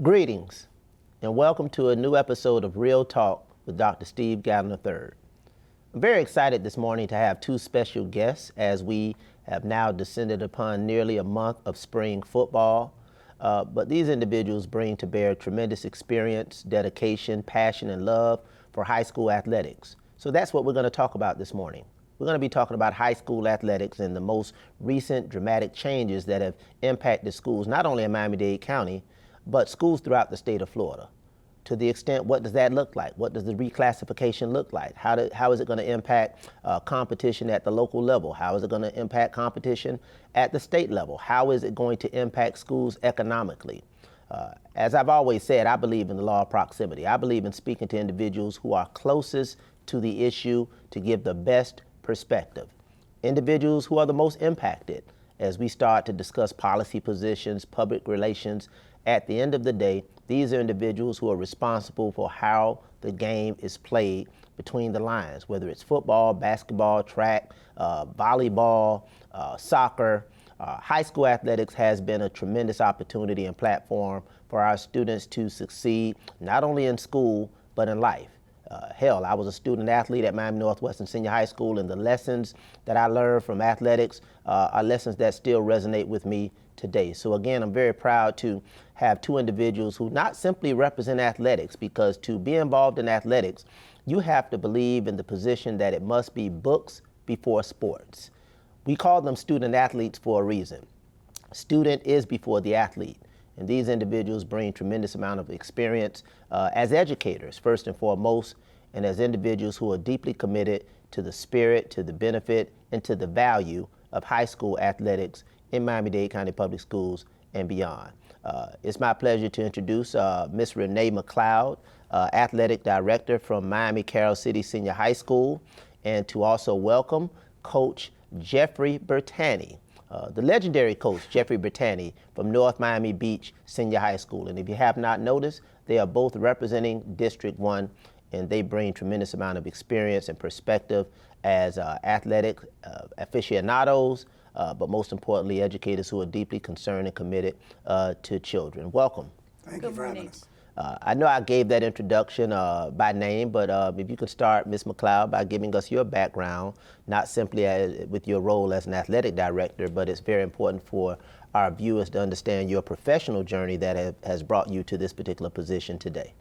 Greetings, and welcome to a new episode of Real Talk with Dr. Steve Gatton III. I'm very excited this morning to have two special guests as we have now descended upon nearly a month of spring football. But these individuals bring to bear tremendous experience, dedication, passion, and love for high school athletics. So that's what we're going to talk about this morning. We're going to be talking about high school athletics and the most recent dramatic changes that have impacted schools, not only in Miami-Dade County, but schools throughout the state of Florida. To the extent, what does that look like? What does the reclassification look like? How is it going to impact competition at the local level? How is it going to impact competition at the state level? How is it going to impact schools economically? As I've always said, I believe in the law of proximity. I believe in speaking to individuals who are closest to the issue to give the best perspective. Individuals who are the most impacted as we start to discuss policy positions, public relations. At the end of the day, these are individuals who are responsible for how the game is played between the lines, whether it's football, basketball, track, volleyball, soccer. High school athletics has been a tremendous opportunity and platform for our students to succeed, not only in school, but in life. Hell, I was a student athlete at Miami Northwestern Senior High School, and the lessons that I learned from athletics are lessons that still resonate with me today. So again, I'm very proud to have two individuals who not simply represent athletics, because to be involved in athletics, you have to believe in the position that it must be books before sports. We call them student athletes for a reason. Student is before the athlete. And these individuals bring tremendous amount of experience as educators, first and foremost, and as individuals who are deeply committed to the spirit, to the benefit, and to the value of high school athletics in Miami-Dade County Public Schools and beyond. It's my pleasure to introduce Ms. Renee McLeod, Athletic Director from Miami Carroll City Senior High School, and to also welcome Coach Jeffrey Bertani. The legendary coach, Jeffrey Bertani, from North Miami Beach Senior High School. And if you have not noticed, they are both representing District 1, and they bring tremendous amount of experience and perspective as athletic aficionados, but most importantly, educators who are deeply concerned and committed to children. Welcome. Thank you for having us. I know I gave that introduction by name, but if you could start, Ms. McLeod, by giving us your background, not simply with your role as an athletic director, but it's very important for our viewers to understand your professional journey that has brought you to this particular position today.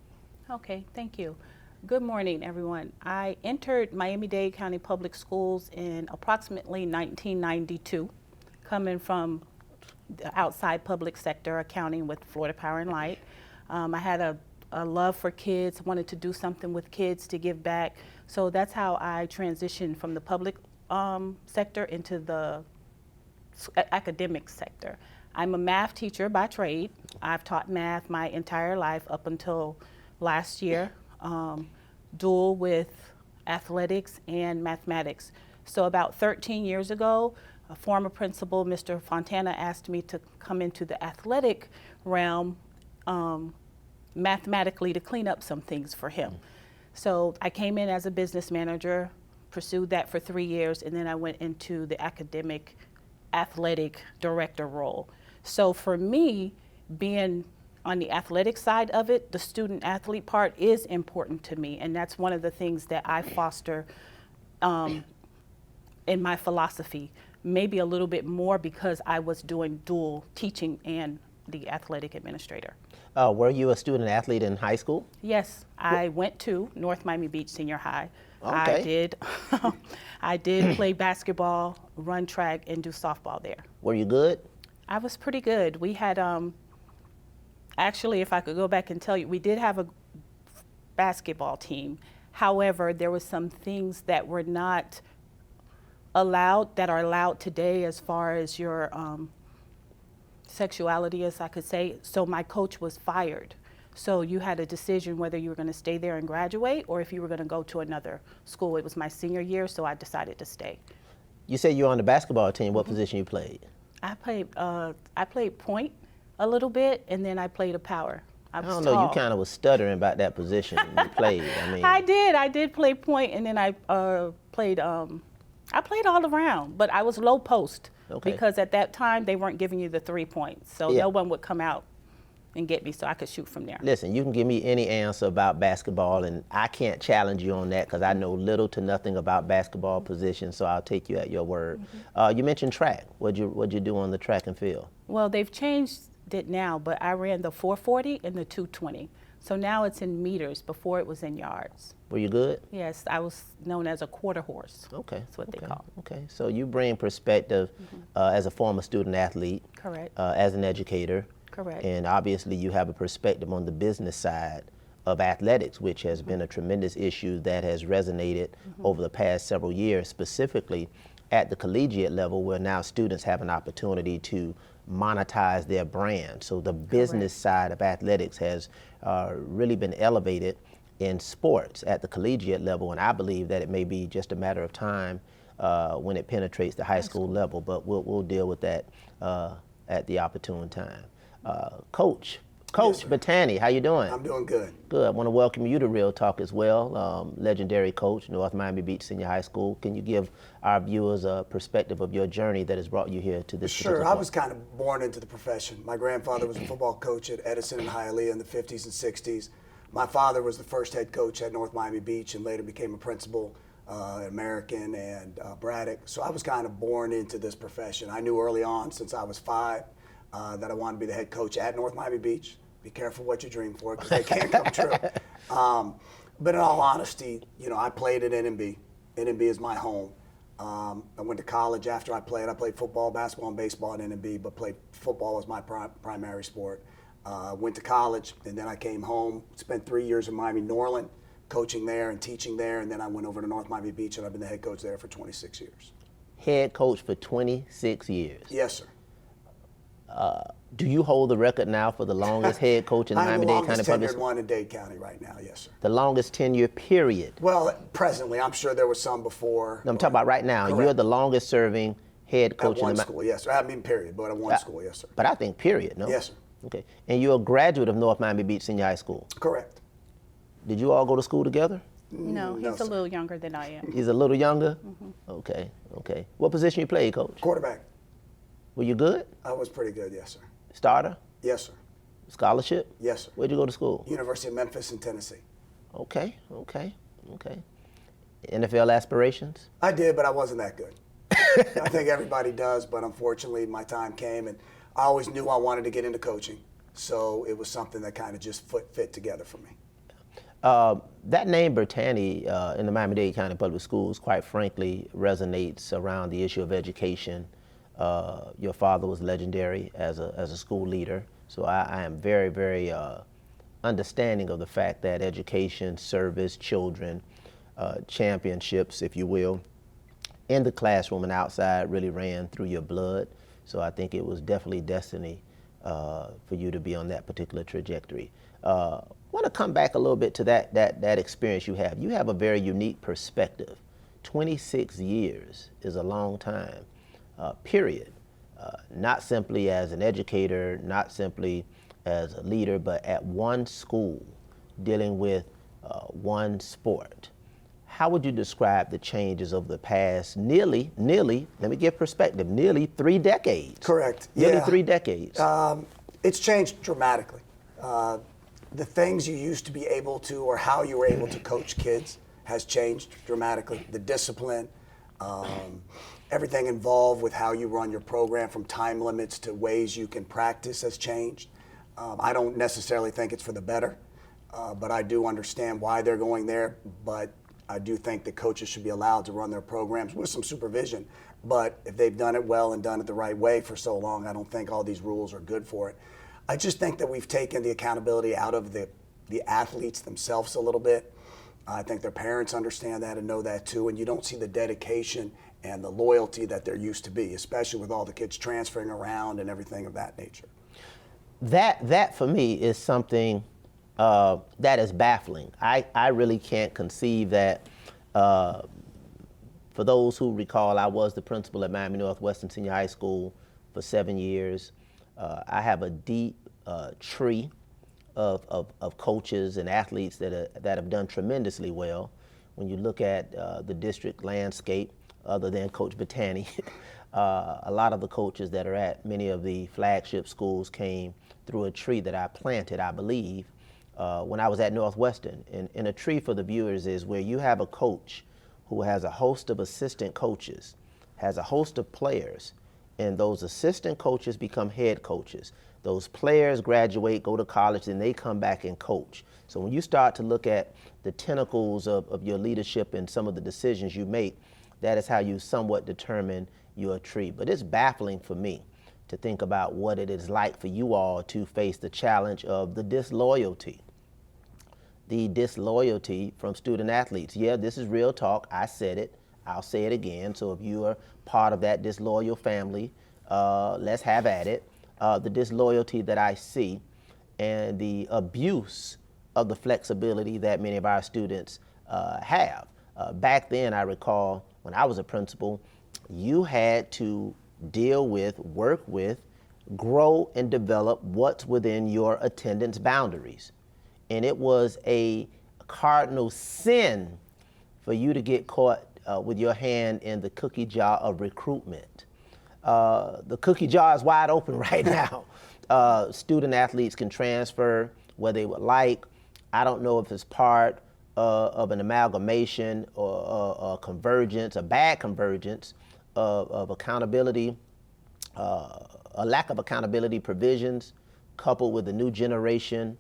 Okay, thank you. Good morning, everyone. I entered Miami-Dade County Public Schools in approximately 1992, coming from the outside public sector accounting with Florida Power and Light. I had a love for kids, wanted to do something with kids to give back. So that's how I transitioned from the public sector into the academic sector. I'm a math teacher by trade. I've taught math my entire life up until last year, dual with athletics and mathematics. So about 13 years ago, a former principal, Mr. Fontana, asked me to come into the athletic realm mathematically to clean up some things for him. So I came in as a business manager, pursued that for 3 years, and then I went into the academic athletic director role. So for me, being on the athletic side of it, the student athlete part is important to me, and that's one of the things that I foster in my philosophy, maybe a little bit more because I was doing dual teaching and the athletic administrator. Were you a student athlete in high school? Yes, I went to North Miami Beach Senior High. Okay. I did play basketball, run track, and do softball there. Were you good? I was pretty good. We had, actually, if I could go back and tell you, we did have a basketball team. However, there were some things that were not allowed, that are allowed today as far as your sexuality, as I could say. So my coach was fired. So you had a decision whether you were going to stay there and graduate or if you were going to go to another school. It was my senior year, so I decided to stay. You said you were on the basketball team. What position you played? I played point a little bit, and then I played a power. I don't know, you kind of was stuttering about that position you played. I did play point, and then I played all around, but I was low post. Okay. Because at that time they weren't giving you the 3 points, so no one would come out and get me so I could shoot from there. Listen, you can give me any answer about basketball, and I can't challenge you on that because I know little to nothing about basketball positions, so I'll take you at your word. You mentioned track. What'd you do on the track and field? Well, they've changed it now, but I ran the 440 and the 220. So now it's in meters. Before it was in yards. Were you good? Yes, I was known as a quarter horse. Okay. That's what they call it. Okay. So you bring perspective as a former student athlete. Correct. As an educator. Correct. And obviously you have a perspective on the business side of athletics, which has been a tremendous issue that has resonated over the past several years, specifically at the collegiate level, where now students have an opportunity to monetize their brand. So the business side of athletics has really been elevated in sports at the collegiate level, and I believe that it may be just a matter of time when it penetrates the high school level, but we'll deal with that at the opportune time. Coach Yes, Battani, how you doing? I'm doing good. Good. I want to welcome you to Real Talk as well. Legendary coach, North Miami Beach Senior High School. Can you give our viewers a perspective of your journey that has brought you here to this Sure. particular I point? was kind of born into the profession. My grandfather was a football coach at Edison and Hialeah in the 50s and 60s. My father was the first head coach at North Miami Beach and later became a principal at American and Braddock. So I was kind of born into this profession. I knew early on, since I was 5, that I wanted to be the head coach at North Miami Beach. Be careful what you dream for, because they can't come true. But in all honesty, you know, I played at NMB. NMB is my home. I went to college after I played. I played football, basketball, and baseball at NMB, but played football as my primary sport. Went to college, and then I came home, spent 3 years in Miami Norland, coaching there and teaching there, and then I went over to North Miami Beach, and I've been the head coach there for 26 years. Head coach for 26 years. Yes, sir. Do you hold the record now for the longest head coach in I'm the Miami-Dade County longest Public tenured Schools? one in Dade County right now, yes, sir. The longest tenure period. Well, presently, I'm sure there was some before. No, I'm talking about right now. Correct. You're the longest serving head coach At one in the school, yes, sir. I mean, period, but at one school, yes, sir. But I think period, no? Yes, sir. Okay. And you're a graduate of North Miami Beach Senior High School. Correct. Did you all go to school together? No, No, he's sir. a little younger than I am. He's a little younger? Okay. What position you played, Coach? Quarterback. Were you good? I was pretty good, yes, sir. Starter? Yes, sir. Scholarship? Yes, sir. Where'd you go to school? University of Memphis in Tennessee. Okay. NFL aspirations? I did, but I wasn't that good. I think everybody does, but unfortunately my time came, and I always knew I wanted to get into coaching. So it was something that kind of just fit together for me. That name, Bertani, in the Miami-Dade County Public Schools, quite frankly, resonates around the issue of education. Your father was legendary as a school leader, so I am very, very understanding of the fact that education, service, children, championships, if you will, in the classroom and outside really ran through your blood. So I think it was definitely destiny for you to be on that particular trajectory. I want to come back a little bit to that experience you have. You have a very unique perspective. 26 years is a long time, period. Not simply as an educator, not simply as a leader, but at one school, dealing with one sport. How would you describe the changes of the past nearly, let me give perspective, nearly 3 decades? Correct. Nearly Yeah. 3 decades. It's changed dramatically. The things you used to be able to, or how you were able to coach kids, has changed dramatically. The discipline, everything involved with how you run your program, from time limits to ways you can practice, has changed. I don't necessarily think it's for the better, but I do understand why they're going there. But I do think that coaches should be allowed to run their programs with some supervision. But if they've done it well and done it the right way for so long, I don't think all these rules are good for it. I just think that we've taken the accountability out of the athletes themselves a little bit. I think their parents understand that and know that too, and you don't see the dedication and the loyalty that there used to be, especially with all the kids transferring around and everything of that nature. That for me is something that is baffling. I really can't conceive that. For those who recall, I was the principal at Miami Northwestern Senior High School for 7 years. I have a deep tree of coaches and athletes that have done tremendously well. When you look at the district landscape, other than Coach Battani, A lot of the coaches that are at many of the flagship schools came through a tree that I planted, I believe, when I was at Northwestern. And a tree, for the viewers, is where you have a coach who has a host of assistant coaches, has a host of players, and those assistant coaches become head coaches. Those players graduate, go to college, and they come back and coach. So when you start to look at the tentacles of your leadership and some of the decisions you make, that is how you somewhat determine your tree. But it's baffling for me to think about what it is like for you all to face the challenge of the disloyalty. The disloyalty from student athletes. Yeah, this is real talk. I said it. I'll say it again. So if you are part of that disloyal family, let's have at it. The disloyalty that I see and the abuse of the flexibility that many of our students have. Back then, I recall when I was a principal, you had to deal with, work with, grow and develop what's within your attendance boundaries. And it was a cardinal sin for you to get caught with your hand in the cookie jar of recruitment. The cookie jar is wide open right now. Student athletes can transfer where they would like. I don't know if it's part of an amalgamation or a convergence, a bad convergence of accountability, a lack of accountability provisions, coupled with a new generation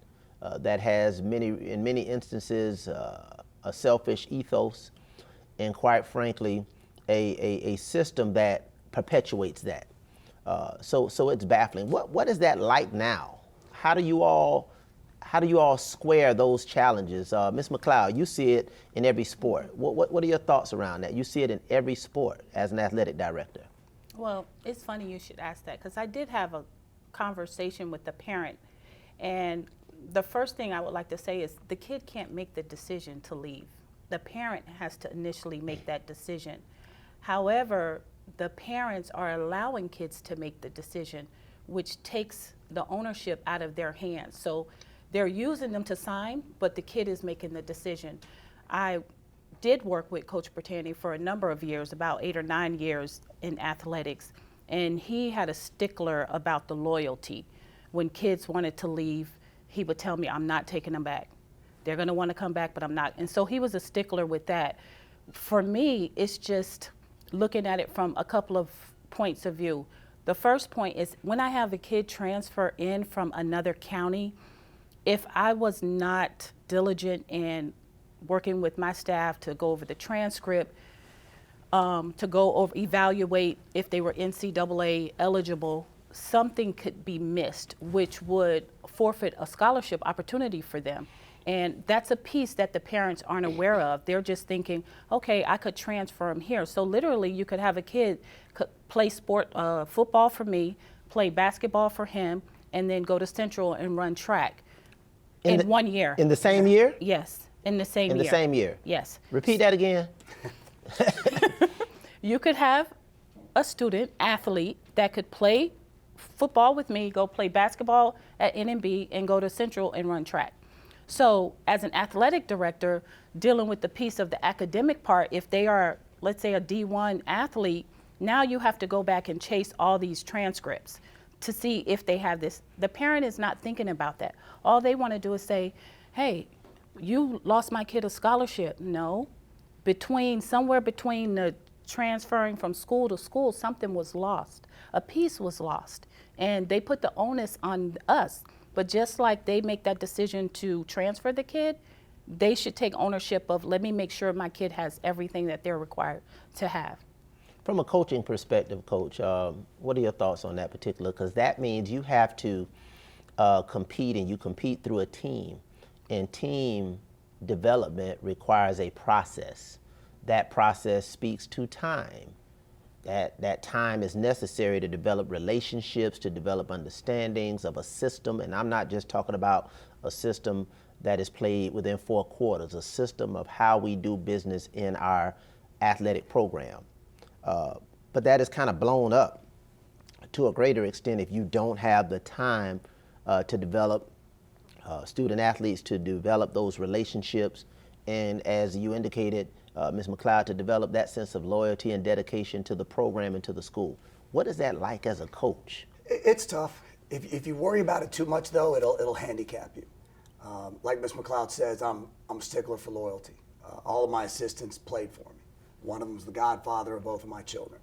that has in many instances, a selfish ethos, and quite frankly, a system that perpetuates that. So it's baffling. What is that like now? How do you all square those challenges? Ms. McLeod, you see it in every sport. What are your thoughts around that? You see it in every sport as an athletic director. Well, it's funny you should ask that, because I did have a conversation with the parent, and the first thing I would like to say is the kid can't make the decision to leave. The parent has to initially make that decision. However, the parents are allowing kids to make the decision, which takes the ownership out of their hands. So they're using them to sign, but the kid is making the decision. I did work with Coach Bertani for a number of years, about 8 or 9 years in athletics, and he had a stickler about the loyalty. When kids wanted to leave, he would tell me, I'm not taking them back. They're gonna wanna come back, but I'm not. And so he was a stickler with that. For me, it's just looking at it from a couple of points of view. The first point is when I have a kid transfer in from another county, if I was not diligent in working with my staff to go over the transcript, to go over, evaluate if they were NCAA eligible, something could be missed, which would forfeit a scholarship opportunity for them. And that's a piece that the parents aren't aware of. They're just thinking, okay, I could transfer him here. So literally you could have a kid play football for me, play basketball for him, and then go to Central and run track in 1 year. In the same year? Yes, in the same year. In the same year? Yes. Repeat that again. You could have a student athlete that could play football with me, go play basketball at NMB, and go to Central and run track. So as an athletic director, dealing with the piece of the academic part, if they are, let's say, a D1 athlete, now you have to go back and chase all these transcripts to see if they have this. The parent is not thinking about that. All they want to do is say, hey, you lost my kid a scholarship. No, somewhere between the transferring from school to school, something was lost. A piece was lost. And they put the onus on us. But just like they make that decision to transfer the kid, they should take ownership of, let me make sure my kid has everything that they're required to have. From a coaching perspective, Coach, what are your thoughts on that particular? Because that means you have to compete, and you compete through a team. And team development requires a process. That process speaks to time. That time is necessary to develop relationships, to develop understandings of a system. And I'm not just talking about a system that is played within 4 quarters, a system of how we do business in our athletic program. But that is kind of blown up to a greater extent if you don't have the time to develop student athletes, to develop those relationships. And as you indicated, Ms. McLeod, to develop that sense of loyalty and dedication to the program and to the school. What is that like as a coach? It's tough. If you worry about it too much, though, it'll handicap you. Like Ms. McLeod says, I'm a stickler for loyalty. All of my assistants played for me. One of them was the godfather of both of my children.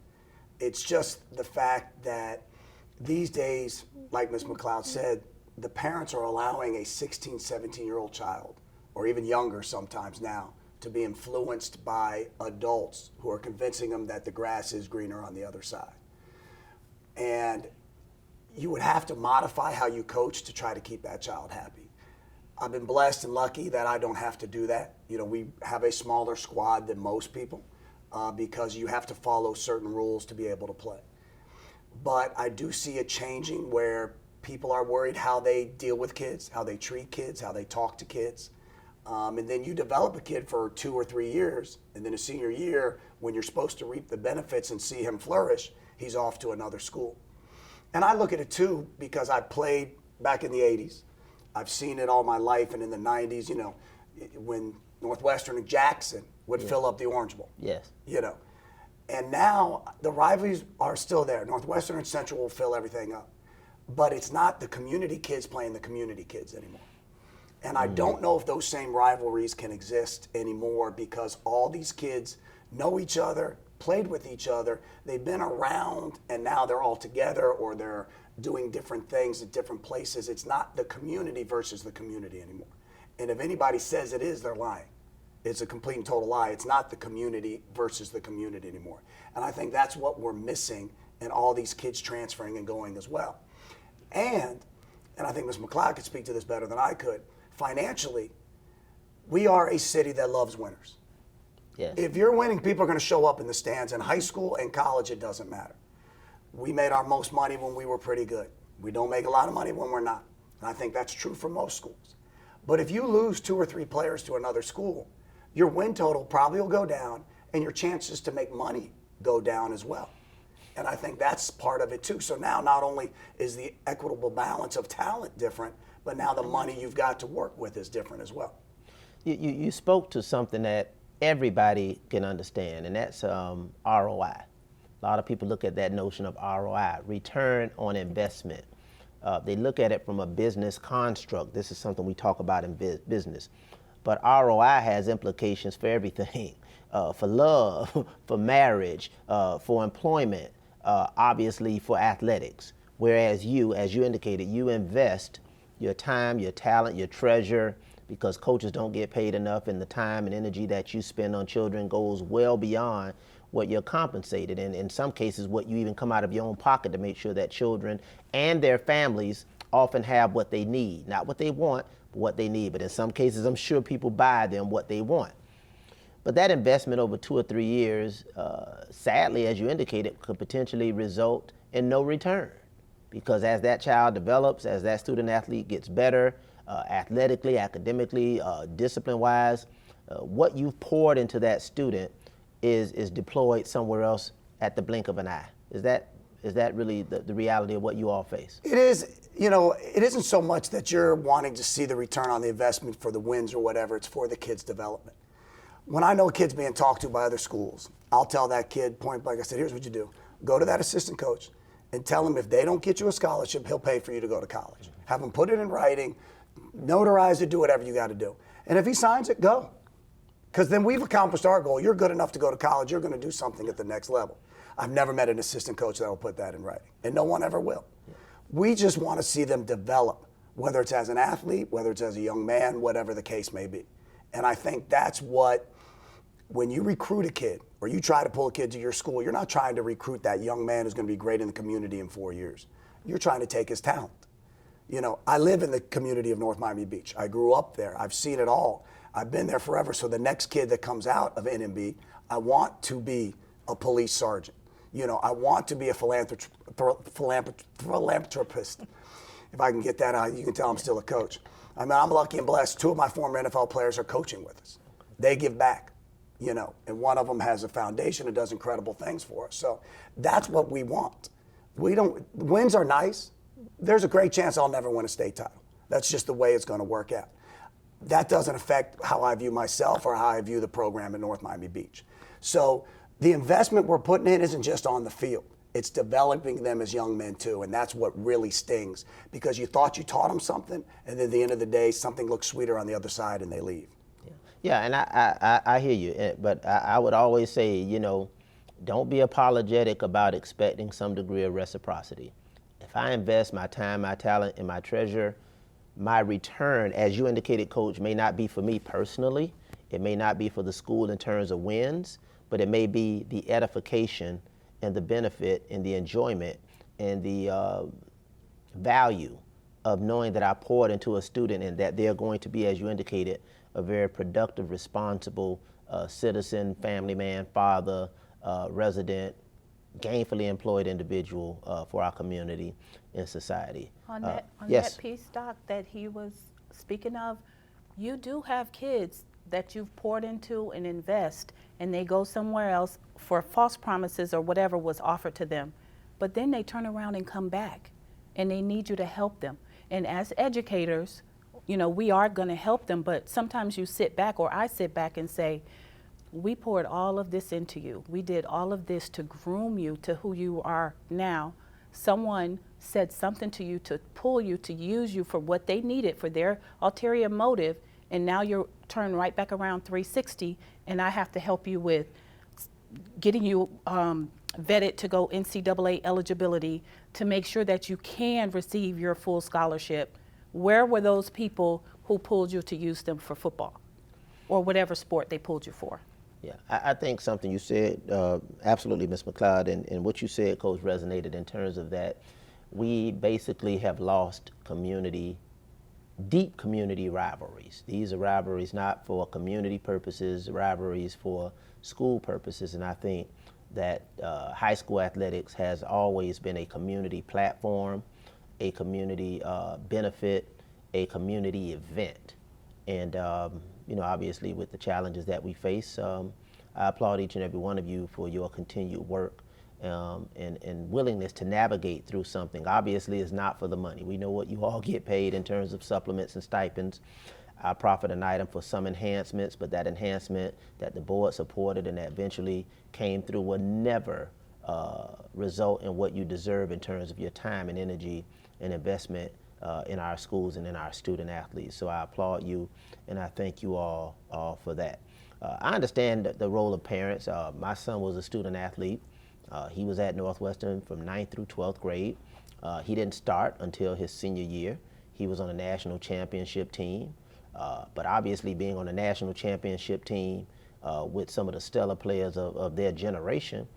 It's just the fact that these days, like Ms. McLeod said, the parents are allowing a 16, 17-year-old child, or even younger sometimes now, to be influenced by adults who are convincing them that the grass is greener on the other side. And you would have to modify how you coach to try to keep that child happy. I've been blessed and lucky that I don't have to do that. You know, we have a smaller squad than most people because you have to follow certain rules to be able to play. But I do see it changing where people are worried how they deal with kids, how they treat kids, how they talk to kids. And then you develop a kid for 2 or 3 years, and then a senior year, when you're supposed to reap the benefits and see him flourish, he's off to another school. And I look at it too because I played back in the 80s. I've seen it all my life, and in the 90s, you know, when Northwestern and Jackson would fill up the Orange Bowl. Yes. You know. And now the rivalries are still there. Northwestern and Central will fill everything up. But it's not the community kids playing the community kids anymore. And I don't know if those same rivalries can exist anymore because all these kids know each other, played with each other, they've been around, and now they're all together or they're doing different things at different places. It's not the community versus the community anymore. And if anybody says it is, they're lying. It's a complete and total lie. It's not the community versus the community anymore. And I think that's what we're missing in all these kids transferring and going as well. And I think Ms. McLeod could speak to this better than I could, financially, we are a city that loves winners. Yes. If you're winning, people are going to show up in the stands. In high school and college, it doesn't matter. We made our most money when we were pretty good. We don't make a lot of money when we're not. And I think that's true for most schools. But if you lose 2 or 3 players to another school, your win total probably will go down and your chances to make money go down as well. And I think that's part of it too. So now not only is the equitable balance of talent different, but now the money you've got to work with is different as well. You spoke to something that everybody can understand, and that's ROI. A lot of people look at that notion of ROI, return on investment. They look at it from a business construct. This is something we talk about in business. But ROI has implications for everything, for love, for marriage, for employment, obviously for athletics. Whereas you, as you indicated, you invest your time, your talent, your treasure, because coaches don't get paid enough, and the time and energy that you spend on children goes well beyond what you're compensated, and in some cases what you even come out of your own pocket to make sure that children and their families often have what they need, not what they want, but what they need. But in some cases, I'm sure people buy them what they want. But that investment over 2 or 3 years, sadly, as you indicated, could potentially result in no return. Because as that child develops, as that student athlete gets better, athletically, academically, discipline-wise, what you've poured into that student is deployed somewhere else at the blink of an eye. Is that really the reality of what you all face? It is, you know, it isn't so much that you're wanting to see the return on the investment for the wins or whatever, it's for the kid's development. When I know a kid's being talked to by other schools, I'll tell that kid point blank, I said, here's what you do. Go to that assistant coach and tell him if they don't get you a scholarship, he'll pay for you to go to college. Have him put it in writing, notarize it, do whatever you got to do. And if he signs it, go. Because then we've accomplished our goal. You're good enough to go to college. You're going to do something at the next level. I've never met an assistant coach that will put that in writing, and no one ever will. We just want to see them develop, whether it's as an athlete, whether it's as a young man, whatever the case may be. And I think that's what, when you recruit a kid or you try to pull a kid to your school, you're not trying to recruit that young man who's going to be great in the community in 4 years. You're trying to take his talent. You know, I live in the community of North Miami Beach. I grew up there. I've seen it all. I've been there forever. So the next kid that comes out of NMB, I want to be a police sergeant. You know, I want to be a philanthropist. If I can get that out, you can tell I'm still a coach. I mean, I'm lucky and blessed. 2 of my former NFL players are coaching with us. They give back, you know, and one of them has a foundation that does incredible things for us. So that's what we want. Wins are nice. There's a great chance I'll never win a state title. That's just the way it's going to work out. that doesn't affect how I view myself or how I view the program in North Miami Beach. So the investment we're putting in isn't just on the field. It's developing them as young men too, and that's what really stings, because you thought you taught them something, and then at the end of the day, something looks sweeter on the other side and they leave. Yeah, and I hear you, but I would always say, don't be apologetic about expecting some degree of reciprocity. If I invest my time, my talent, and my treasure, my return, as you indicated, Coach, may not be for me personally. It may not be for the school in terms of wins, but it may be the edification and the benefit and the enjoyment and the value of knowing that I poured into a student and that they're going to be, as you indicated, a very productive, responsible citizen, family man, father, resident, gainfully employed individual for our community and society. On that Yes. piece, Doc, that he was speaking of, you do have kids that you've poured into and invest, and they go somewhere else for false promises or whatever was offered to them. But then they turn around and come back, and they need you to help them. And as educators, we are going to help them, but sometimes you sit back, or I sit back and say, we poured all of this into you. We did all of this to groom you to who you are now. Someone said something to you to pull you, to use you for what they needed, for their ulterior motive, and now you're turned right back around 360, and I have to help you with getting you vetted to go NCAA eligibility to make sure that you can receive your full scholarship. Where were those people who pulled you to use them for football or whatever sport they pulled you for? Yeah, I think something you said, absolutely, Ms. McLeod, and what you said, Coach, resonated in terms of that we basically have lost deep community rivalries. These are rivalries not for community purposes, rivalries for school purposes, and I think that high school athletics has always been a community platform, a community benefit, a community event. And obviously with the challenges that we face, I applaud each and every one of you for your continued work and willingness to navigate through something. Obviously, it's not for the money. We know what you all get paid in terms of supplements and stipends. I profit an item for some enhancements, but that enhancement that the board supported and that eventually came through will never result in what you deserve in terms of your time and energy and investment in our schools and in our student athletes. So I applaud you, and I thank you all for that. I understand the role of parents. My son was a student athlete. He was at Northwestern from 9th through 12th grade. He didn't start until his senior year. He was on a national championship team. But obviously being on a national championship team with some of the stellar players of their generation,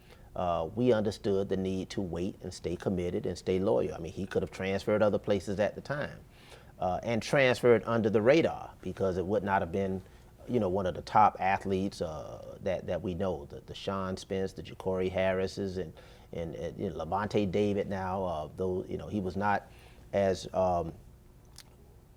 we understood the need to wait and stay committed and stay loyal. I mean, he could have transferred other places at the time and transferred under the radar because it would not have been, one of the top athletes that we know, the Sean Spence, the Ja'Cory Harrises, and Levante David now, though, he was not as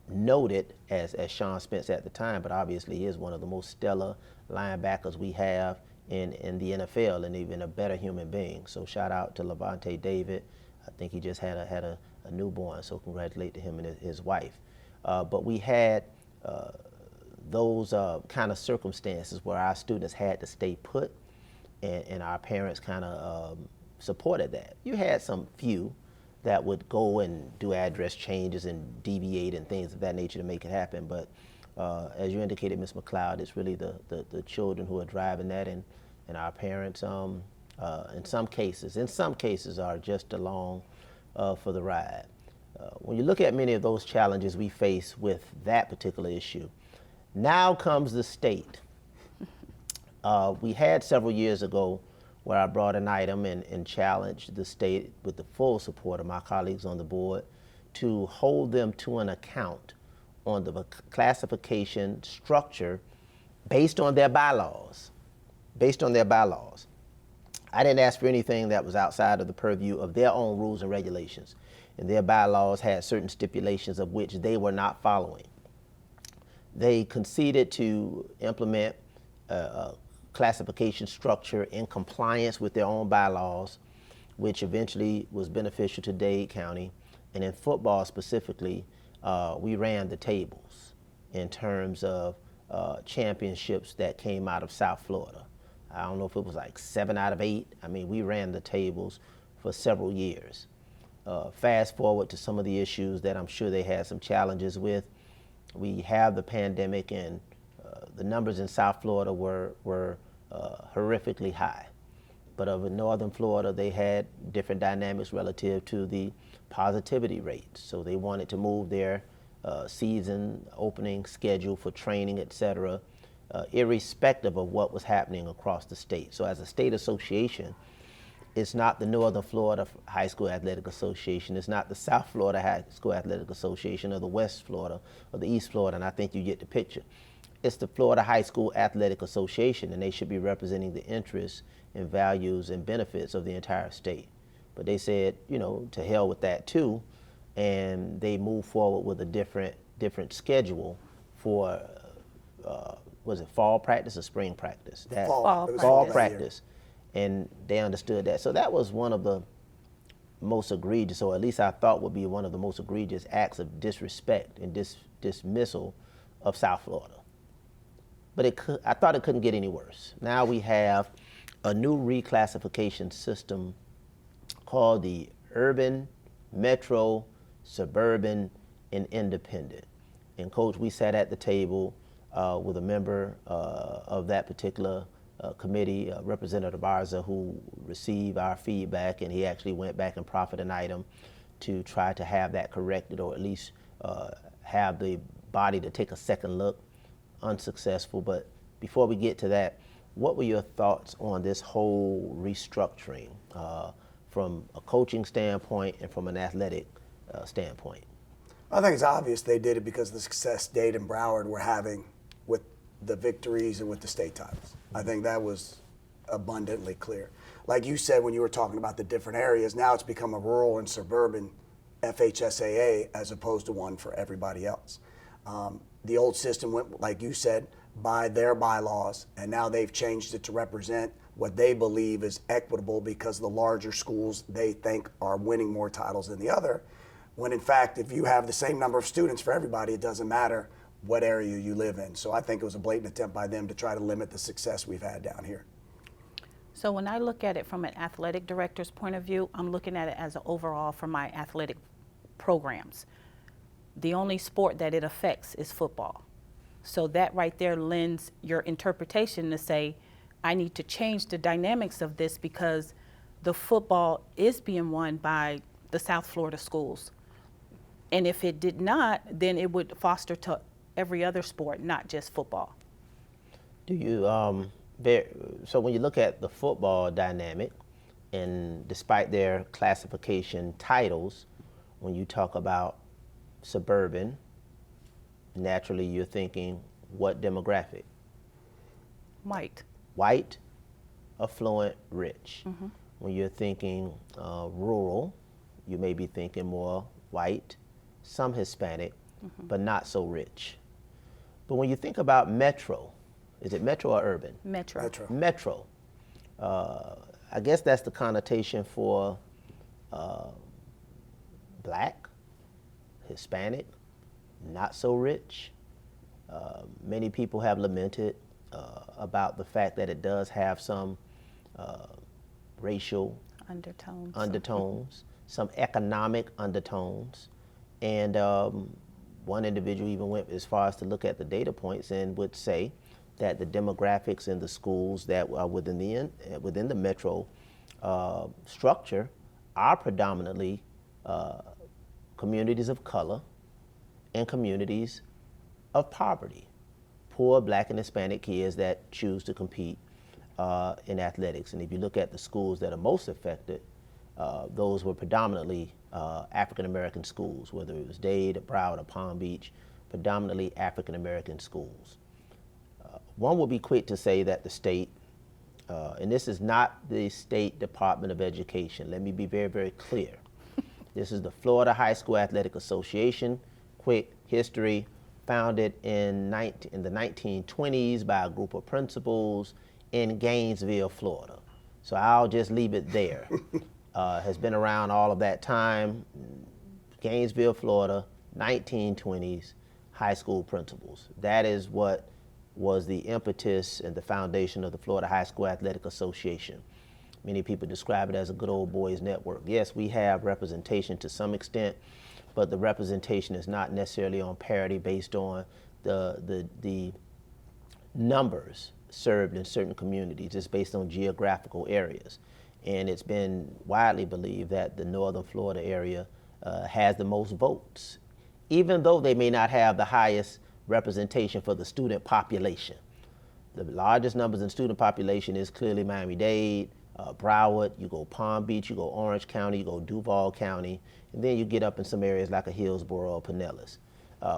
noted as Sean Spence at the time, but obviously he is one of the most stellar linebackers we have in the NFL, and even a better human being. So shout out to Levante David. I think he just had a newborn, so congratulate to him and his wife. But we had those kind of circumstances where our students had to stay put, and our parents kind of supported that. You had some few that would go and do address changes and deviate and things of that nature to make it happen. But as you indicated, Ms. McLeod, it's really the children who are driving that, and our parents, in some cases, are just along for the ride. When you look at many of those challenges we face with that particular issue, now comes the state. We had several years ago where I brought an item and challenged the state with the full support of my colleagues on the board to hold them to an account on the classification structure based on their bylaws. I didn't ask for anything that was outside of the purview of their own rules and regulations, and their bylaws had certain stipulations of which they were not following. They conceded to implement a classification structure in compliance with their own bylaws, which eventually was beneficial to Dade County. And in football specifically, we ran the tables. in terms of championships that came out of South Florida. I don't know if it was like 7 out of 8. I mean, we ran the tables for several years. Fast forward to some of the issues that I'm sure they had some challenges with. We have the pandemic, and the numbers in South Florida were horrifically high. But over in Northern Florida, they had different dynamics relative to the positivity rate. So they wanted to move their season opening schedule for training, et cetera, irrespective of what was happening across the state. So as a state association, it's not the Northern Florida High School Athletic Association, it's not the South Florida High School Athletic Association, or the West Florida, or the East Florida, and I think you get the picture. It's the Florida High School Athletic Association, and they should be representing the interests and values and benefits of the entire state. But they said, you know, to hell with that too, and they moved forward with a different schedule for, was it fall practice or spring practice? Fall. It was Fall that practice, and they understood that. So that was one of the most egregious, or at least I thought would be one of the most egregious acts of disrespect and dismissal of South Florida. But I thought it couldn't get any worse. Now we have a new reclassification system called the urban, metro, suburban, and independent. And Coach, we sat at the table with a member of that particular committee, Representative Arza, who received our feedback, and he actually went back and proffered an item to try to have that corrected, or at least have the body to take a second look. Unsuccessful. But before we get to that, what were your thoughts on this whole restructuring from a coaching standpoint and from an athletic standpoint? I think it's obvious they did it because of the success Dade and Broward were having with the victories and with the state titles. I think that was abundantly clear. Like you said when you were talking about the different areas, now it's become a rural and suburban FHSAA as opposed to one for everybody else. The old system went, like you said, by their bylaws, and now they've changed it to represent what they believe is equitable because the larger schools they think are winning more titles than the other, when in fact, if you have the same number of students for everybody, it doesn't matter what area you live in. So I think it was a blatant attempt by them to try to limit the success we've had down here. So when I look at it from an athletic director's point of view, I'm looking at it as an overall for my athletic programs. The only sport that it affects is football. So that right there lends your interpretation to say, I need to change the dynamics of this because the football is being won by the South Florida schools. And if it did not, then it would foster to every other sport, not just football. Do you, so when you look at the football dynamic, and despite their classification titles, when you talk about suburban, naturally you're thinking what demographic? White, affluent, rich. Mm-hmm. When you're thinking rural, you may be thinking more white, some Hispanic, mm-hmm. but not so rich. But when you think about metro, is it metro or urban? Metro. Metro. I guess that's the connotation for black, Hispanic, not so rich. Many people have lamented about the fact that it does have some racial undertones, some economic undertones, and one individual even went as far as to look at the data points and would say that the demographics in the schools that are within the metro structure are predominantly communities of color and communities of poverty, poor black and Hispanic kids that choose to compete in athletics. And if you look at the schools that are most affected, those were predominantly African American schools, whether it was Dade, or Broward, or Palm Beach, predominantly African American schools. One will be quick to say that the state, and this is not the State Department of Education, let me be very, very clear. This is the Florida High School Athletic Association. Quick history, founded in the 1920s by a group of principals in Gainesville, Florida. So I'll just leave it there. Has been around all of that time. Gainesville, Florida, 1920s, high school principals. That is what was the impetus and the foundation of the Florida High School Athletic Association. Many people describe it as a good old boys network. Yes, we have representation to some extent, but the representation is not necessarily on parity based on the numbers served in certain communities. It's based on geographical areas. And it's been widely believed that the northern Florida area has the most votes, even though they may not have the highest representation for the student population. The largest numbers in student population is clearly Miami-Dade, Broward, you go Palm Beach, you go Orange County, you go Duval County, and then you get up in some areas like a Hillsborough or Pinellas.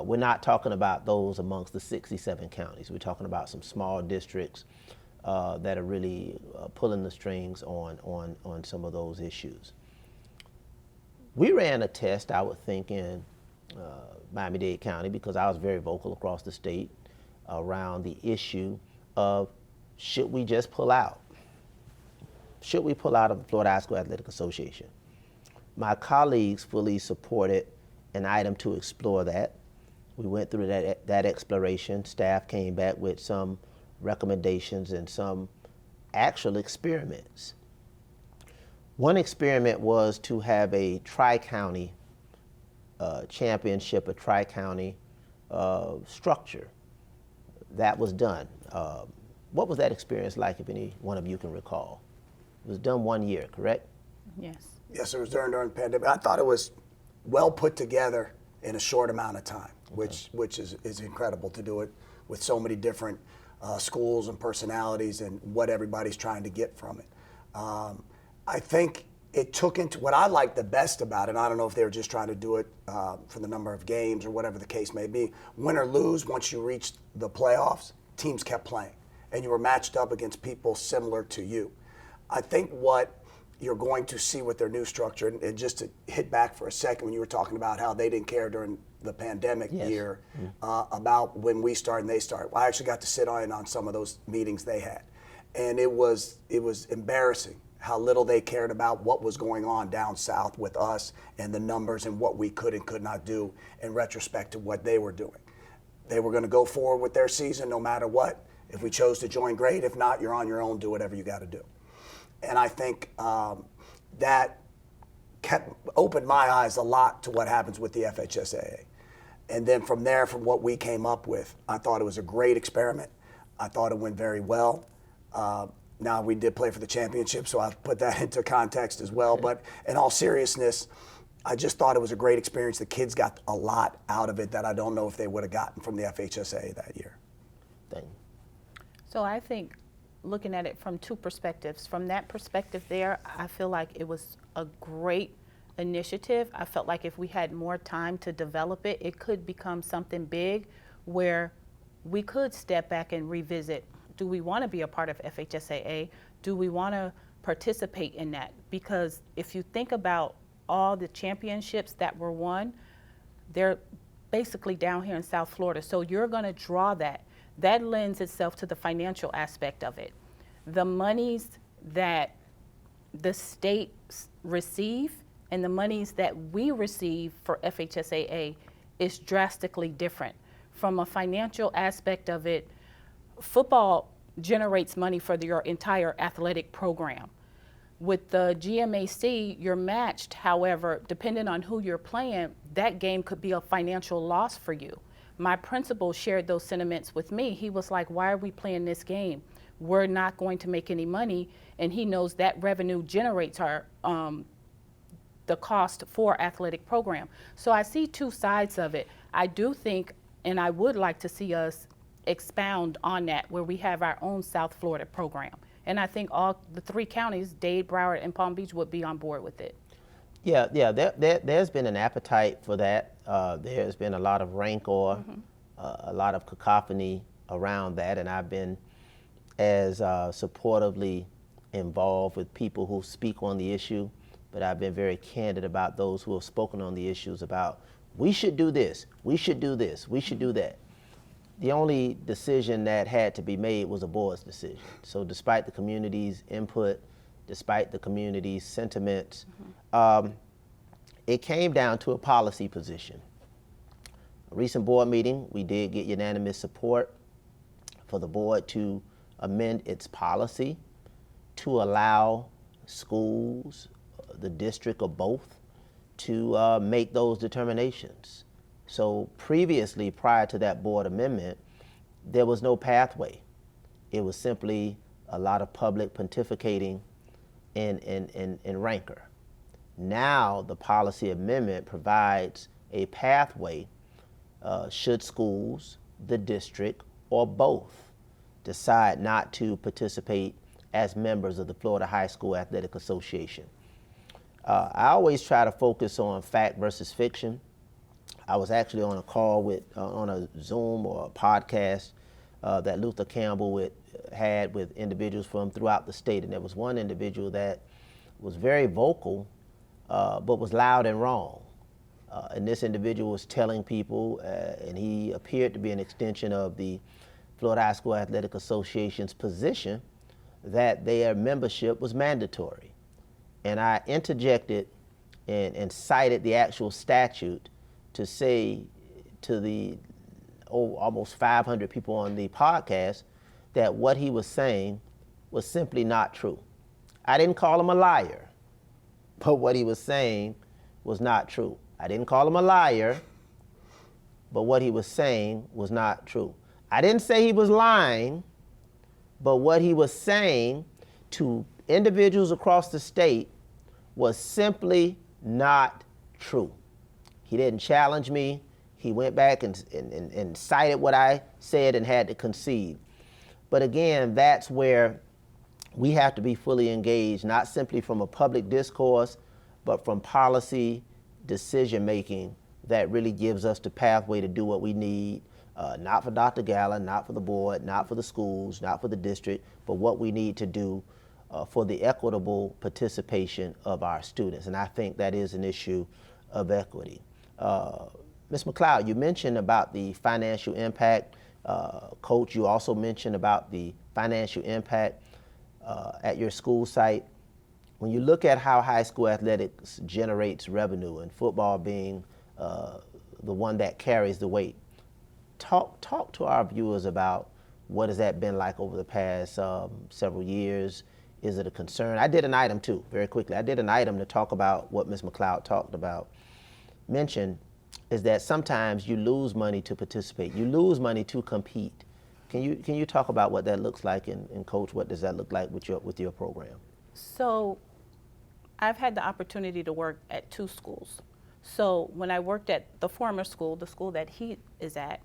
We're not talking about those amongst the 67 counties. We're talking about some small districts that are really pulling the strings on some of those issues. We ran a test, I would think, in Miami-Dade County because I was very vocal across the state around the issue of should we just pull out? Should we pull out of the Florida High School Athletic Association? My colleagues fully supported an item to explore that. We went through that exploration. Staff came back with some recommendations and some actual experiments. One experiment was to have a tri-county championship, a tri-county structure. That was done. What was that experience like, if any one of you can recall? It was done 1 year, correct? Yes. Yes, it was during the pandemic. I thought it was well put together in a short amount of time, which is incredible to do it with so many different schools and personalities and what everybody's trying to get from it. I think it took into what I like the best about it, and I don't know if they were just trying to do it for the number of games or whatever the case may be. Win or lose, once you reached the playoffs, teams kept playing, and you were matched up against people similar to you. I think what you're going to see with their new structure, and just to hit back for a second when you were talking about how they didn't care during the pandemic year about when we start and they start. Well, I actually got to sit on some of those meetings they had, and it was embarrassing how little they cared about what was going on down south with us and the numbers and what we could and could not do in retrospect to what they were doing. They were going to go forward with their season no matter what. If we chose to join, great. If not, you're on your own. Do whatever you got to do. And I think that opened my eyes a lot to what happens with the FHSAA. And then from there, from what we came up with, I thought it was a great experiment. I thought it went very well. Now, we did play for the championship, so I'll put that into context as well. But in all seriousness, I just thought it was a great experience. The kids got a lot out of it that I don't know if they would have gotten from the FHSAA that year. Thank you. So I think looking at it from two perspectives. From that perspective there, I feel like it was a great initiative. I felt like if we had more time to develop it, it could become something big where we could step back and revisit, do we want to be a part of FHSAA? Do we want to participate in that? Because if you think about all the championships that were won, they're basically down here in South Florida. So you're going to draw that. That lends itself to the financial aspect of it. The monies that the states receive and the monies that we receive for FHSAA is drastically different. From a financial aspect of it, football generates money for your entire athletic program. With the GMAC, you're matched. However, depending on who you're playing, that game could be a financial loss for you. My principal shared those sentiments with me. He was like, why are we playing this game? We're not going to make any money. And he knows that revenue generates our the cost for athletic program. So I see two sides of it. I do think, and I would like to see us expound on that, where we have our own South Florida program. And I think all the three counties, Dade, Broward, and Palm Beach, would be on board with it. Yeah, there's been an appetite for that. There's been a lot of rancor, a lot of cacophony around that, and I've been as supportively involved with people who speak on the issue, but I've been very candid about those who have spoken on the issues about, we should do this, we should do this, we should do that. The only decision that had to be made was a board's decision. So despite the community's input, despite the community's sentiments, it came down to a policy position. A recent board meeting, we did get unanimous support for the board to amend its policy to allow schools, the district, or both to make those determinations. So previously, prior to that board amendment, there was no pathway. It was simply a lot of public pontificating in rancor. Now the policy amendment provides a pathway should schools, the district, or both decide not to participate as members of the Florida High School Athletic Association. I always try to focus on fact versus fiction. I was actually on a call with, on a Zoom or a podcast that Luther Campbell had with individuals from throughout the state, and there was one individual that was very vocal, but was loud and wrong. And this individual was telling people, and he appeared to be an extension of the Florida High School Athletic Association's position, that their membership was mandatory. And I interjected and cited the actual statute to say to the almost 500 people on the podcast that what he was saying was simply not true. I didn't call him a liar, but what he was saying was not true. I didn't call him a liar, but what he was saying was not true. I didn't say he was lying, but what he was saying to individuals across the state was simply not true. He didn't challenge me. He went back and cited what I said and had to concede. But again, that's where we have to be fully engaged, not simply from a public discourse, but from policy decision making that really gives us the pathway to do what we need, not for Dr. Gallon, not for the board, not for the schools, not for the district, but what we need to do for the equitable participation of our students. And I think that is an issue of equity. Ms. McLeod, you mentioned about the financial impact. Coach, you also mentioned about the financial impact at your school site. When you look at how high school athletics generates revenue, and football being the one that carries the weight, talk to our viewers about what has that been like over the past several years. Is it a concern? I did an item too, very quickly. I did an item to talk about what Ms. McLeod talked about. Mentioned is that sometimes you lose money to participate. You lose money to compete. Can you talk about what that looks like, and Coach, what does that look like with your program? So I've had the opportunity to work at 2 schools. So when I worked at the former school, the school that he is at,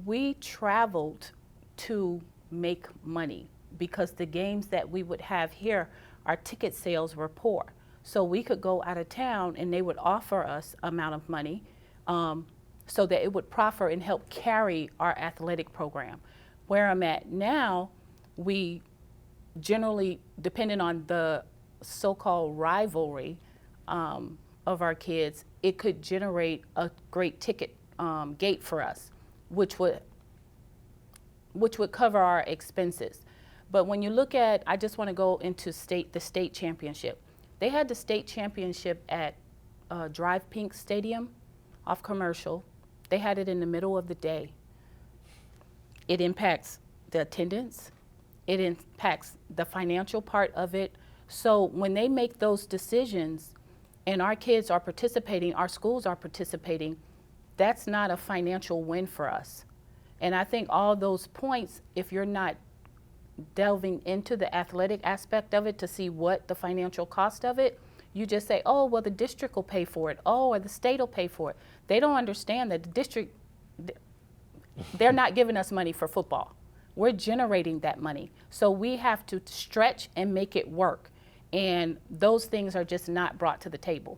we traveled to make money because the games that we would have here, our ticket sales were poor. So we could go out of town and they would offer us amount of money so that it would proffer and help carry our athletic program. Where I'm at now, we generally, depending on the so-called rivalry of our kids, it could generate a great ticket gate for us, which would cover our expenses. But when you look at, I just want to go into the state championship. They had the state championship at Drive Pink Stadium off Commercial. They had it in the middle of the day. It impacts the attendance. It impacts the financial part of it. So when they make those decisions and our kids are participating, our schools are participating, that's not a financial win for us. And I think all those points, if you're not delving into the athletic aspect of it to see what the financial cost of it, you just say, oh, well, the district will pay for it. Oh, or the state will pay for it. They don't understand that the district, they're not giving us money for football. We're generating that money. So we have to stretch and make it work. And those things are just not brought to the table.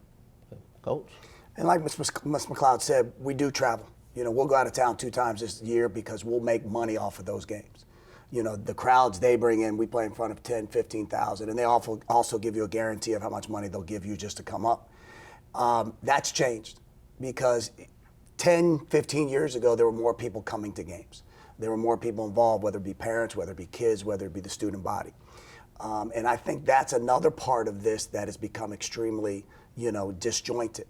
Coach? And like Ms. McLeod said, we do travel. You know, we'll go out of town 2 times this year because we'll make money off of those games. You know, the crowds they bring in, we play in front of 10, 15,000, and they also give you a guarantee of how much money they'll give you just to come up. That's changed because 10, 15 years ago, there were more people coming to games. There were more people involved, whether it be parents, whether it be kids, whether it be the student body. And I think that's another part of this that has become extremely, disjointed.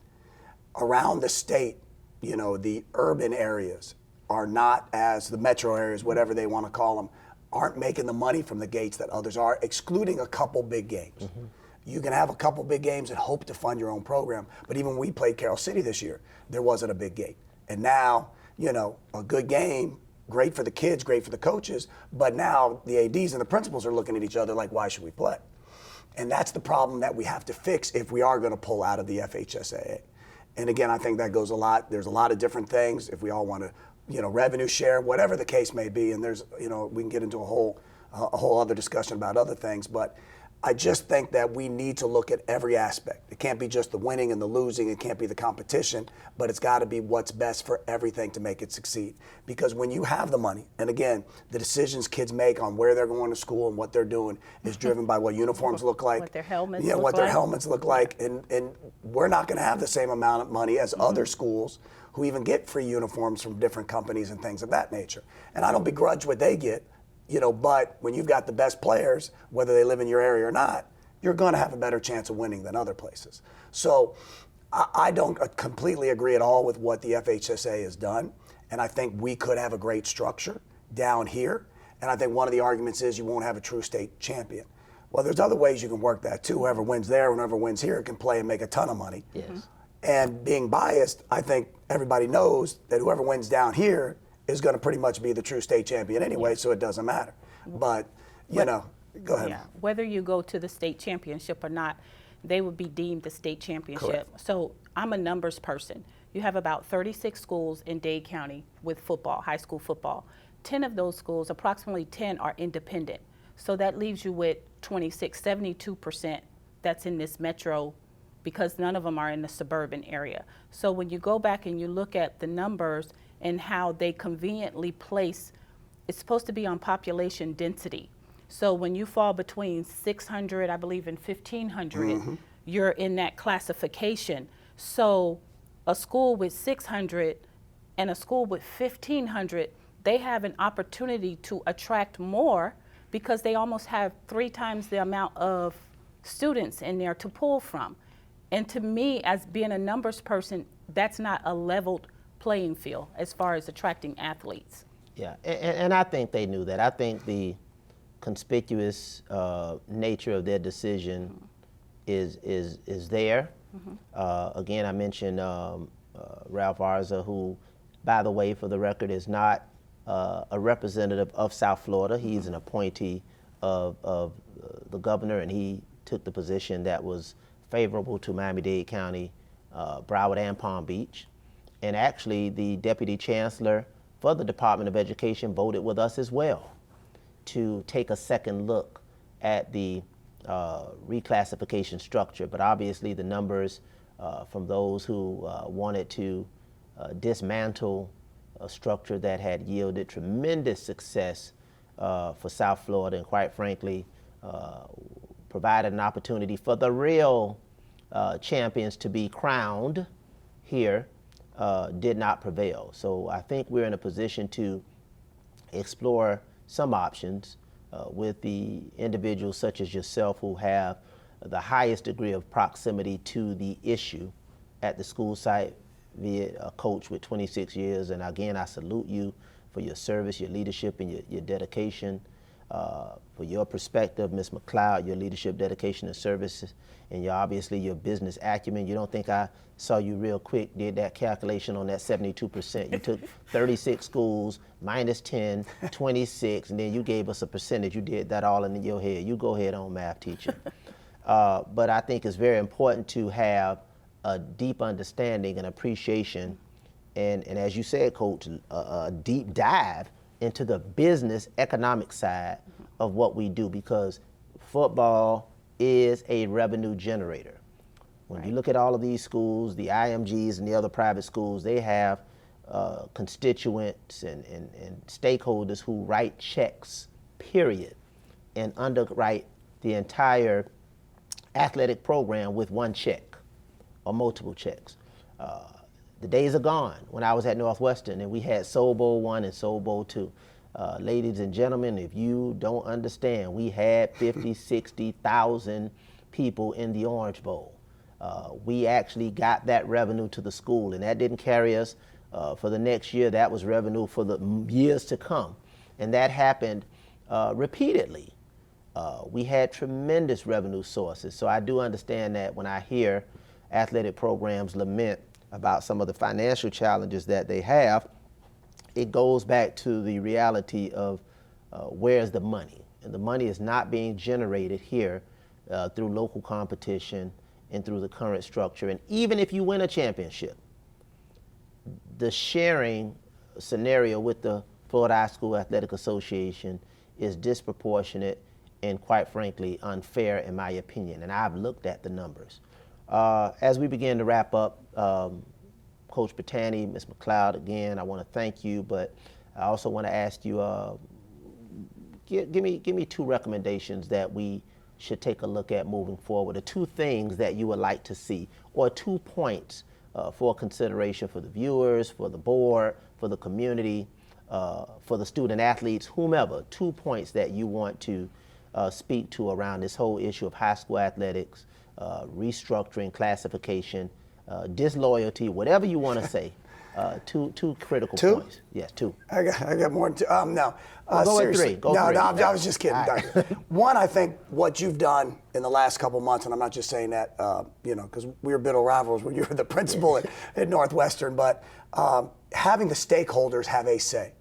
Around the state, the urban areas are not as the metro areas, whatever they want to call them, aren't making the money from the gates that others are, excluding a couple big games. You can have a couple big games and hope to fund your own program. But even when we played Carroll City this year, there wasn't a big gate. And now, a good game, great for the kids, great for the coaches, but now the ADs and the principals are looking at each other like, why should we play? And that's the problem that we have to fix if we are going to pull out of the FHSAA. And again, I think that goes a lot. There's a lot of different things. If we all want to, revenue share, whatever the case may be, and there's, we can get into a whole other discussion about other things. But I just think that we need to look at every aspect. It can't be just the winning and the losing. It can't be the competition, but it's got to be what's best for everything to make it succeed. Because when you have the money, and again, the decisions kids make on where they're going to school and what they're doing is driven by what uniforms look like, what their helmets yeah, look what like. their helmets look like, and we're not going to have the same amount of money as other schools who even get free uniforms from different companies and things of that nature. And I don't begrudge what they get. But when you've got the best players, whether they live in your area or not, you're going to have a better chance of winning than other places. So I don't completely agree at all with what the FHSA has done. And I think we could have a great structure down here. And I think one of the arguments is you won't have a true state champion. Well, there's other ways you can work that too. Whoever wins there, whoever wins here can play and make a ton of money. Yes. And being biased, I think everybody knows that whoever wins down here is going to pretty much be the true state champion anyway, so it doesn't matter. But, go ahead. Yeah, whether you go to the state championship or not, they would be deemed the state championship. Correct. So I'm a numbers person. You have about 36 schools in Dade County with football, high school football. 10 of those schools, approximately 10, are independent. So that leaves you with 72% that's in this metro, because none of them are in the suburban area. So when you go back and you look at the numbers and how they conveniently place, it's supposed to be on population density. So when you fall between 600, I believe, and 1,500, you're in that classification. So a school with 600 and a school with 1,500, they have an opportunity to attract more because they almost have 3 times the amount of students in there to pull from. And to me, as being a numbers person, that's not a leveled playing field as far as attracting athletes. Yeah, and I think they knew that. I think the conspicuous nature of their decision is there. Again, I mentioned Ralph Arza, who, by the way, for the record, is not a representative of South Florida. He's an appointee of the governor, and he took the position that was favorable to Miami-Dade County, Broward, and Palm Beach. And actually, the Deputy Chancellor for the Department of Education voted with us as well to take a second look at the reclassification structure. But obviously, the numbers from those who wanted to dismantle a structure that had yielded tremendous success for South Florida, and quite frankly, provided an opportunity for the real champions to be crowned here, did not prevail. So I think we're in a position to explore some options with the individuals such as yourself who have the highest degree of proximity to the issue at the school site, via a coach with 26 years. And again, I salute you for your service, your leadership, and your dedication. For your perspective, Ms. McLeod, your leadership, dedication, and service, and obviously your business acumen. You don't think I saw you real quick, did that calculation on that 72%. You took 36 schools, minus 10, 26, and then you gave us a percentage. You did that all in your head. You go ahead on, math teacher. But I think it's very important to have a deep understanding and appreciation, and as you said, Coach, a deep dive into the business economic side of what we do, because football is a revenue generator. When you look at all of these schools, the IMGs and the other private schools, they have constituents and stakeholders who write checks, period, and underwrite the entire athletic program with one check or multiple checks. The days are gone when I was at Northwestern and we had Soul Bowl 1 and Soul Bowl 2. Ladies and gentlemen, if you don't understand, we had 50, 60,000 people in the Orange Bowl. We actually got that revenue to the school, and that didn't carry us for the next year, that was revenue for the years to come. And that happened repeatedly. We had tremendous revenue sources. So I do understand that when I hear athletic programs lament about some of the financial challenges that they have, it goes back to the reality of where's the money. And the money is not being generated here through local competition and through the current structure. And even if you win a championship, the sharing scenario with the Florida High School Athletic Association is disproportionate and, quite frankly, unfair in my opinion. And I've looked at the numbers. As we begin to wrap up, Coach Brittany, Ms. McLeod, again, I want to thank you, but I also want to ask you, give me two recommendations that we should take a look at moving forward, or two things that you would like to see, or 2 points for consideration for the viewers, for the board, for the community, for the student athletes, whomever, 2 points that you want to speak to around this whole issue of high school athletics, restructuring, classification, disloyalty, whatever you want to say. Two critical points. Yes, two. I got more than two. No. Go at Seriously. three. Go no, three. no, I was just kidding. Right. One, I think what you've done in the last couple months, and I'm not just saying that, because we were bitter rivals when you were the principal at Northwestern, but having the stakeholders have a say.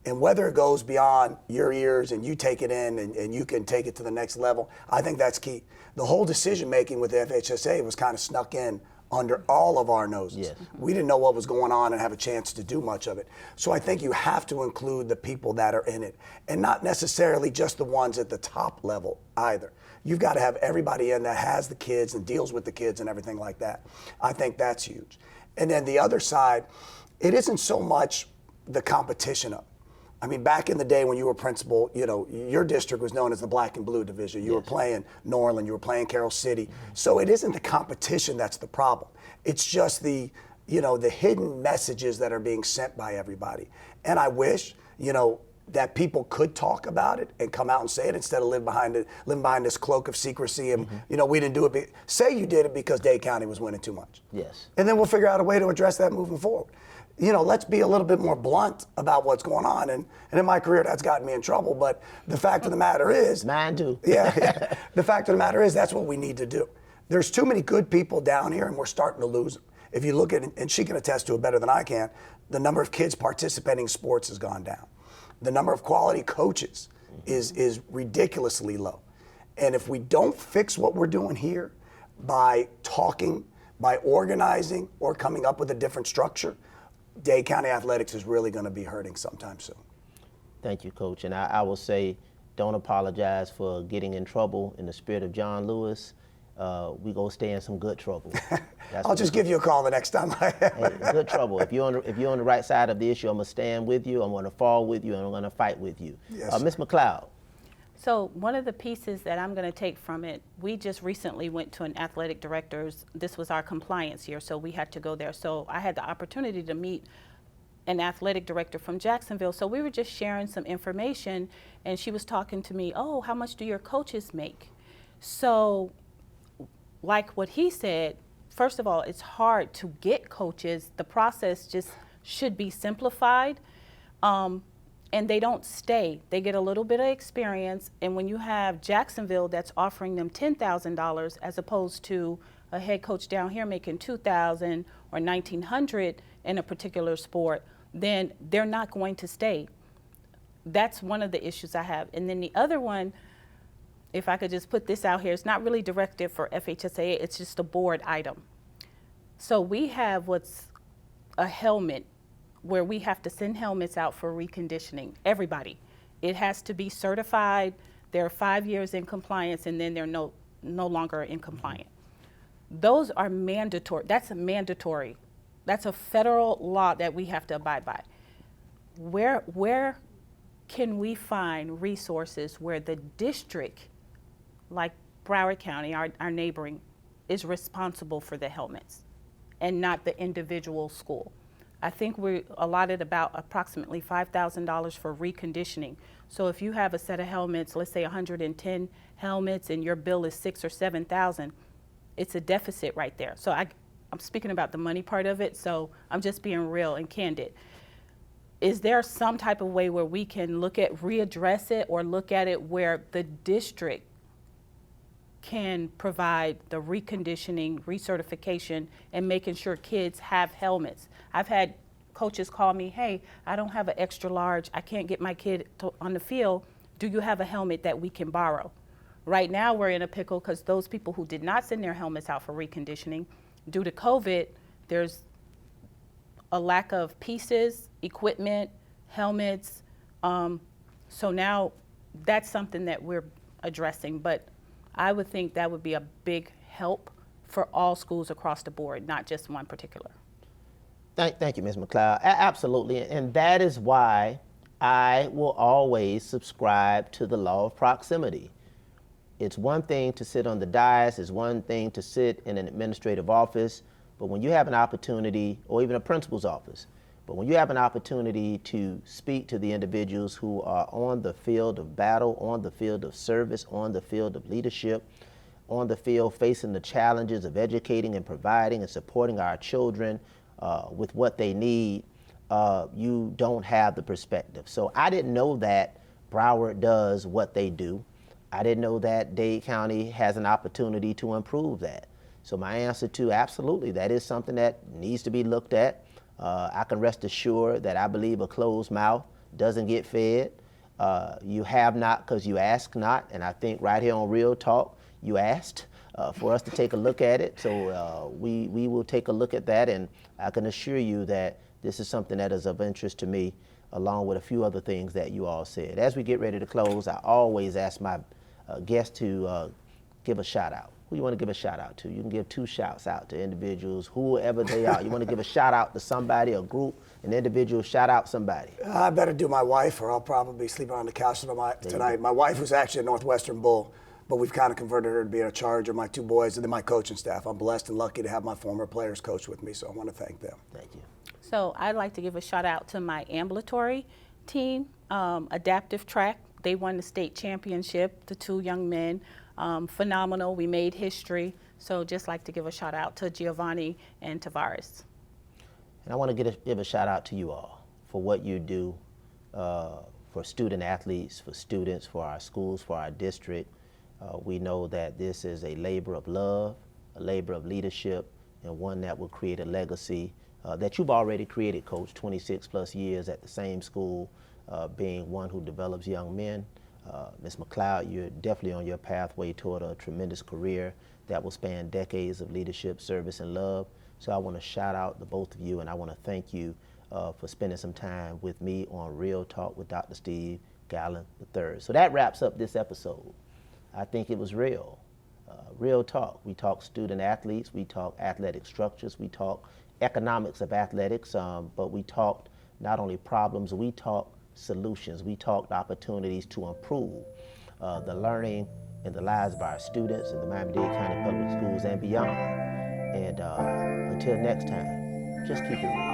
And whether it goes beyond your ears and you take it in and you can take it to the next level, I think that's key. The whole decision making with the FHSAA was kind of snuck in under all of our noses. Yes. We didn't know what was going on and have a chance to do much of it. So I think you have to include the people that are in it, and not necessarily just the ones at the top level either. You've got to have everybody in that has the kids and deals with the kids and everything like that. I think that's huge. And then the other side, it isn't so much the competition of it. I mean, back in the day when you were principal, your district was known as the black and blue division. You were playing Norland, you were playing Carroll City. So it isn't the competition that's the problem. It's just the hidden messages that are being sent by everybody. And I wish, that people could talk about it and come out and say it instead of living behind this cloak of secrecy and, we didn't do it. Say you did it because Dade County was winning too much. Yes. And then we'll figure out a way to address that moving forward. Let's be a little bit more blunt about what's going on. And in my career, that's gotten me in trouble. But the fact of the matter is... Mine too. Yeah. The fact of the matter is that's what we need to do. There's too many good people down here, and we're starting to lose them. If you look at it, and she can attest to it better than I can, the number of kids participating in sports has gone down. The number of quality coaches is ridiculously low. And if we don't fix what we're doing here by talking, by organizing, or coming up with a different structure, Dade County athletics is really going to be hurting sometime soon. Thank you, Coach. And I will say, don't apologize for getting in trouble in the spirit of John Lewis. We gonna stay in some good trouble. I'll just give you a call the next time I have. Hey, good trouble. If you're on the right side of the issue, I'm gonna stand with you. I'm gonna fall with you, and I'm gonna fight with you. Yes, Ms. McLeod. So one of the pieces that I'm going to take from it, we just recently went to an athletic director's. This was our compliance year, so we had to go there. So I had the opportunity to meet an athletic director from Jacksonville. So we were just sharing some information, and she was talking to me, oh, how much do your coaches make? So like what he said, first of all, it's hard to get coaches. The process just should be simplified. And they don't stay. They get a little bit of experience. And when you have Jacksonville that's offering them $10,000 as opposed to a head coach down here making $2,000 or $1,900 in a particular sport, then they're not going to stay. That's one of the issues I have. And then the other one, if I could just put this out here, it's not really directed for FHSAA, it's just a board item. So we have what's a helmet, where we have to send helmets out for reconditioning, everybody. It has to be certified, they're 5 years in compliance, and then they're no longer in compliance. Those are mandatory, that's mandatory. That's a federal law that we have to abide by. Where can we find resources where the district, like Broward County, our neighboring, is responsible for the helmets and not the individual school? I think we allotted about approximately $5,000 for reconditioning. So if you have a set of helmets, let's say 110 helmets, and your bill is $6,000 or $7,000, it's a deficit right there. So I'm I'm speaking about the money part of it, so I'm just being real and candid. Is there some type of way where we can readdress it or look at it where the district can provide the reconditioning, recertification, and making sure kids have helmets? I've had coaches call me, hey, I don't have an extra large, I can't get my kid on the field. Do you have a helmet that we can borrow? Right now we're in a pickle because those people who did not send their helmets out for reconditioning, due to COVID, there's a lack of pieces, equipment, helmets. So now that's something that we're addressing, but I would think that would be a big help for all schools across the board, not just one particular. Thank you, Ms. McLeod. Absolutely, and that is why I will always subscribe to the law of proximity. It's one thing to sit on the dais, it's one thing to sit in an administrative office, but when you have an opportunity, or even a principal's office, but when you have an opportunity to speak to the individuals who are on the field of battle, on the field of service, on the field of leadership, on the field facing the challenges of educating and providing and supporting our children with what they need, you don't have the perspective. So I didn't know that Broward does what they do. I didn't know that Dade County has an opportunity to improve that. So my answer to absolutely, that is something that needs to be looked at. I can rest assured that I believe a closed mouth doesn't get fed. You have not because you ask not, and I think right here on Real Talk, you asked for us to take a look at it. So we will take a look at that, and I can assure you that this is something that is of interest to me, along with a few other things that you all said. As we get ready to close, I always ask my guests to give a shout out. Who you want to give a shout out to? You can give 2 shouts out to individuals, whoever they are. You want to give a shout out to somebody, a group, an individual, shout out somebody. I better do my wife, or I'll probably sleep on the couch tonight. My wife was actually a Northwestern Bull, but we've kind of converted her to being a Charger, my 2 boys, and then my coaching staff. I'm blessed and lucky to have my former players coach with me, so I want to thank them. Thank you. So I'd like to give a shout out to my ambulatory team, Adaptive Track. They won the state championship, the 2 young men. Phenomenal, we made history. So just like to give a shout out to Giovanni and Tavares. And I want to give a shout out to you all for what you do for student athletes, for students, for our schools, for our district. We know that this is a labor of love, a labor of leadership, and one that will create a legacy that you've already created, Coach, 26 plus years at the same school, being one who develops young men. Ms. McLeod, you're definitely on your pathway toward a tremendous career that will span decades of leadership, service, and love. So I want to shout out the both of you, and I want to thank you for spending some time with me on Real Talk with Dr. Steve Gallen III. So that wraps up this episode. I think it was real. Real talk. We talk student athletes, we talk athletic structures, we talk economics of athletics, but we talked not only problems, we talked solutions. We talked opportunities to improve the learning and the lives of our students in the Miami-Dade County Public Schools and beyond. And until next time, just keep it real.